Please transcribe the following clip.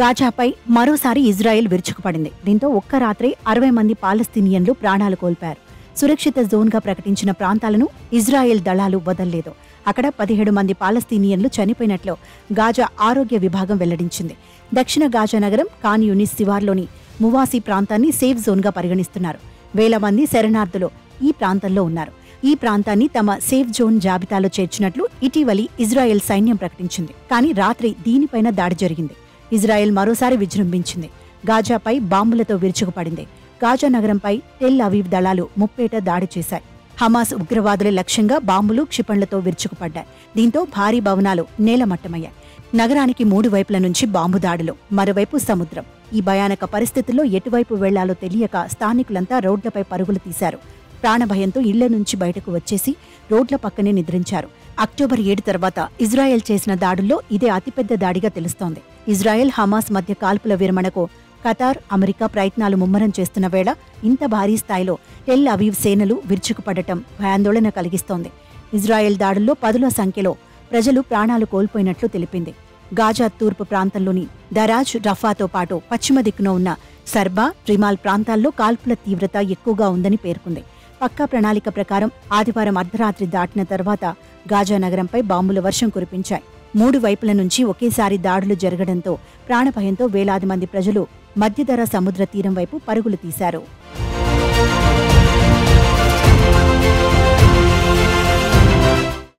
గాజాపై మరోసారి ఇజ్రాయెల్ విరుచుకుపడింది. దీంతో ఒక్క రాత్రే 60 మంది పాలస్తీనియన్లు ప్రాణాలు కోల్పారు. సురక్షిత జోన్గా ప్రకటించిన ప్రాంతాలను ఇజ్రాయెల్ దళాలు వదల్లేదు. అక్కడ 17 మంది పాలస్తీనియన్లు చనిపోయినట్లు గాజా ఆరోగ్య విభాగం వెల్లడించింది. దక్షిణ గాజా నగరం ఖాన్ యూనిస్ శివార్లోని మువాసి ప్రాంతాన్ని సేఫ్ జోన్గా పరిగణిస్తున్నారు. వేల మంది శరణార్థులు ఈ ప్రాంతంలో ఉన్నారు. ఈ ప్రాంతాన్ని తమ సేఫ్ జోన్ జాబితాలో చేర్చినట్లు ఇటీవలి ఇజ్రాయెల్ సైన్యం ప్రకటించింది. కానీ రాత్రి దీనిపైన దాడి జరిగింది. ఇజ్రాయెల్ మరోసారి విజృంభించింది. గాజాపై బాంబులతో విరుచుకుపడింది. గాజా నగరంపై టెల్ అవీవ్ దళాలు ముప్పేట దాడి చేశాయి. హమాస్ ఉగ్రవాదుల లక్ష్యంగా బాంబులు క్షిపణులతో విరుచుకుపడ్డాయి. దీంతో భారీ భవనాలు నేలమట్టమయ్యాయి. నగరానికి 3 వైపుల నుంచి బాంబు దాడులు, మరోవైపు సముద్రం. ఈ భయానక పరిస్థితుల్లో ఎటువైపు వెళ్లాలో తెలియక స్థానికులంతా రోడ్లపై పరుగులు తీశారు. ప్రాణభయంతో ఇళ్ల నుంచి బయటకు వచ్చేసి రోడ్ల పక్కనే నిద్రించారు. అక్టోబర్ 7 తర్వాత ఇజ్రాయెల్ చేసిన దాడుల్లో ఇదే అతిపెద్ద దాడిగా తెలుస్తోంది. ఇజ్రాయెల్ హమాస్ మధ్య కాల్పుల విరమణకు ఖతార్, అమెరికా ప్రయత్నాలు ముమ్మరం చేస్తున్న వేళ ఇంత భారీ స్థాయిలో టెల్ అవీవ్ సేనలు విరుచుకుపడటం భయాందోళన కలిగిస్తోంది. ఇజ్రాయెల్ దాడుల్లో పదుల సంఖ్యలో ప్రజలు ప్రాణాలు కోల్పోయినట్లు తెలిపింది. గాజా తూర్పు ప్రాంతంలోని దరాజ్, రఫాతో పాటు పశ్చిమ దిక్కున ఉన్న సర్బా, రిమాల్ ప్రాంతాల్లో కాల్పుల తీవ్రత ఎక్కువగా ఉందని పేర్కొంది. పక్కా ప్రణాళిక ప్రకారం ఆదివారం అర్ధరాత్రి దాటిన తర్వాత గాజా నగరంపై బాంబుల వర్షం కురిపించాయి. 3 వైపుల నుంచి ఒకేసారి దాడులు జరగడంతో ప్రాణభయంతో వేలాది మంది ప్రజలు మధ్యధరా సముద్ర తీరం వైపు పరుగులు తీశారు.